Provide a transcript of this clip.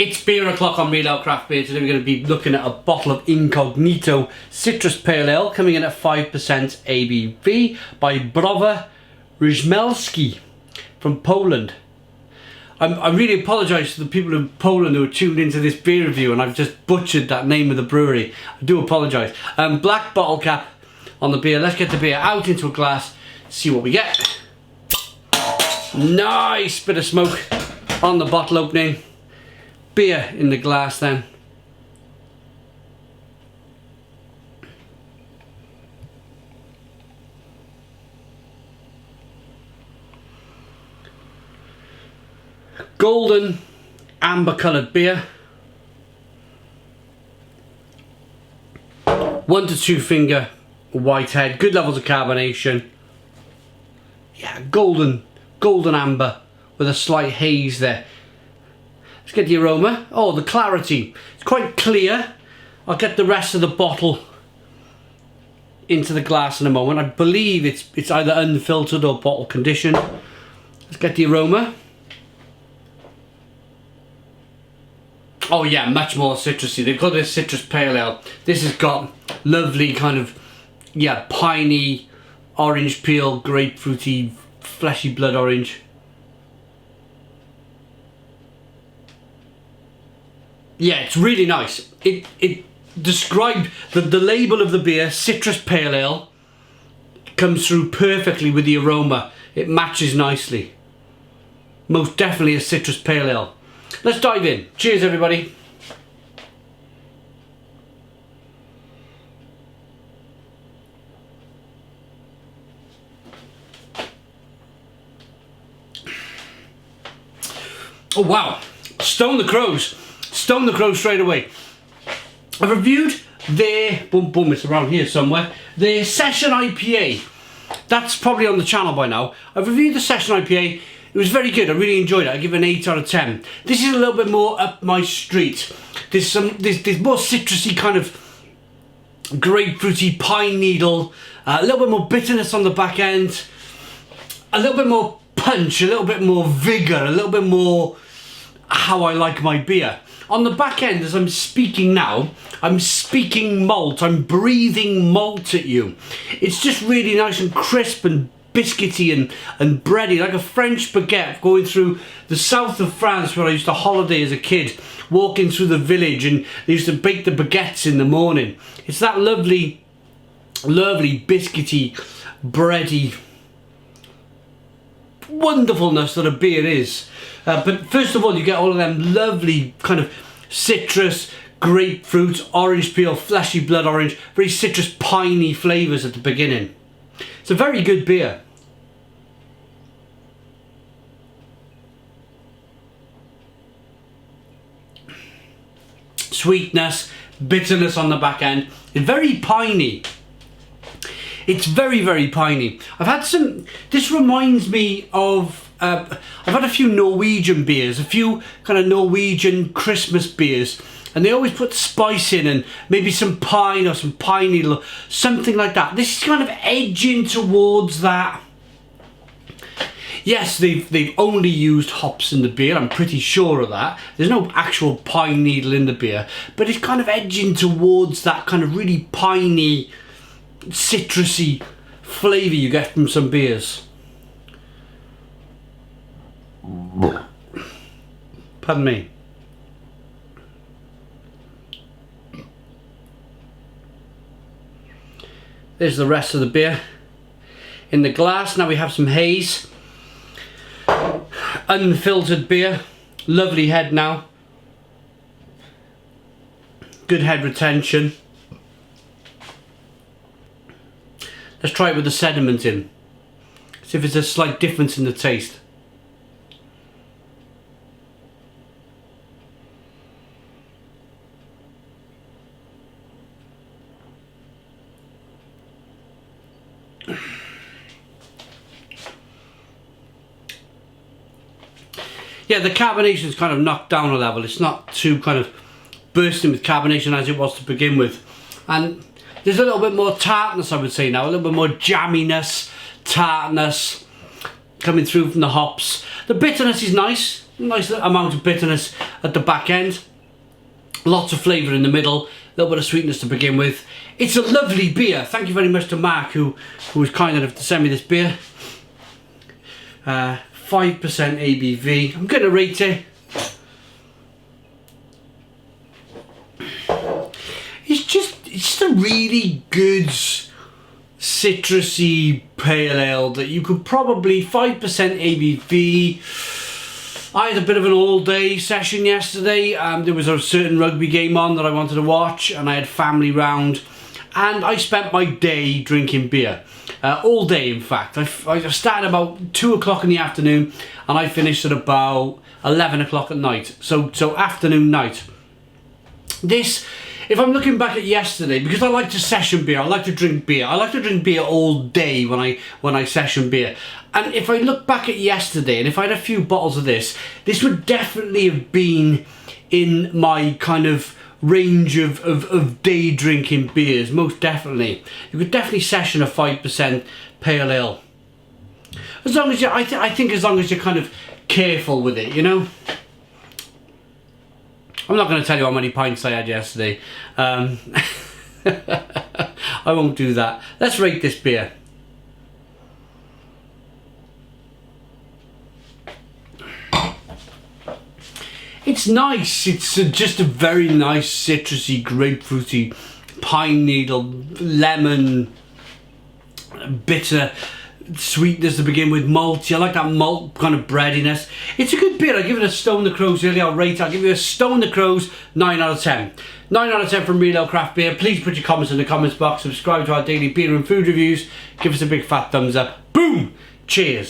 It's beer o'clock on Real Ale Craft Beer. Today we're going to be looking at a bottle of Incognito Citrus Pale Ale coming in at 5% ABV by Browar Rzemies from Poland. I really apologise to the people in Poland who are tuned into this beer review and I've just butchered that name of the brewery. I do apologise. Black bottle cap on the beer. Let's get the beer out into a glass, see what we get. Nice bit of smoke on the bottle opening. Beer in the glass then. Golden amber coloured beer. 1 to 2 finger white head. Good levels of carbonation. Yeah, golden amber with a slight haze there. Let's get the aroma. Oh, the clarity. It's quite clear. I'll get the rest of the bottle into the glass in a moment. I believe it's either unfiltered or bottle conditioned. Let's get the aroma. Oh yeah, much more citrusy. They've got this citrus pale ale. This has got lovely kind of, yeah, piney, orange peel, grapefruity, fleshy blood orange. Yeah, it's really nice. It described the label of the beer, citrus pale ale, comes through perfectly with the aroma. It matches nicely. Most definitely a citrus pale ale. Let's dive in. Cheers, everybody. Oh wow, stone the crows straight away. I've reviewed their, it's around here somewhere, their Session IPA. That's probably on the channel by now. I've reviewed the Session IPA. It was very good. I really enjoyed it. I give it an 8 out of 10. This is a little bit more up my street. There's more citrusy kind of grapefruity pine needle, a little bit more bitterness on the back end, a little bit more punch, a little bit more vigour, a little bit more how I like my beer. On the back end, as I'm speaking now, I'm speaking malt. I'm breathing malt at you. It's just really nice and crisp and biscuity and bready, like a French baguette going through the south of France where I used to holiday as a kid, walking through the village and they used to bake the baguettes in the morning. It's that lovely biscuity, bready wonderfulness that a beer is. But first of all, you get all of them lovely kind of citrus, grapefruit, orange peel, fleshy blood orange, very citrus piney flavours at the beginning. It's a very good beer. Sweetness, bitterness on the back end. It's very piney. It's very, very piney. I've had some, this reminds me of, I've had a few Norwegian beers, a few kind of Norwegian Christmas beers, and they always put spice in and maybe some pine or some pine needle, something like that. This is kind of edging towards that. Yes, they've only used hops in the beer, I'm pretty sure of that. There's no actual pine needle in the beer, but it's kind of edging towards that kind of really piney, citrusy flavour you get from some beers. Pardon me. There's the rest of the beer in the glass. Now we have some haze. Unfiltered beer. Lovely head now. Good head retention. Let's try it with the sediment in. See if there's a slight difference in the taste. Yeah, the carbonation's kind of knocked down a level. It's not too kind of bursting with carbonation as it was to begin with. And there's a little bit more tartness, I would say now. A little bit more jamminess, tartness coming through from the hops. The bitterness is nice. Nice amount of bitterness at the back end. Lots of flavour in the middle. A little bit of sweetness to begin with. It's a lovely beer. Thank you very much to Mark who was kind enough to send me this beer. 5% ABV. I'm going to rate it. It's just a really good citrusy pale ale that you could probably 5% ABV. I had a bit of an all-day session yesterday. There was a certain rugby game on that I wanted to watch, and I had family round, and I spent my day drinking beer. All day, in fact. I started about 2 o'clock in the afternoon, and I finished at about 11 o'clock at night. So afternoon, night. This, if I'm looking back at yesterday, because I like to session beer, I like to drink beer. I like to drink beer all day when I session beer. And if I look back at yesterday, and if I had a few bottles of this would definitely have been in my kind of range of day drinking beers, most definitely. You could definitely session a 5% pale ale. As long as I think as long as you're kind of careful with it, you know. I'm not going to tell you how many pints I had yesterday. I won't do that. Let's rate this beer. It's nice. It's just a very nice citrusy, grapefruity, pine needle, lemon, bitter sweetness to begin with, malty. I like that malt kind of breadiness. It's a good beer. I give it a Stone the Crows early. I'll give you a Stone the Crows 9 out of 10. 9 out of 10 from Real Ale Craft Beer. Please put your comments in the comments box. Subscribe to our daily beer and food reviews. Give us a big fat thumbs up. Boom! Cheers.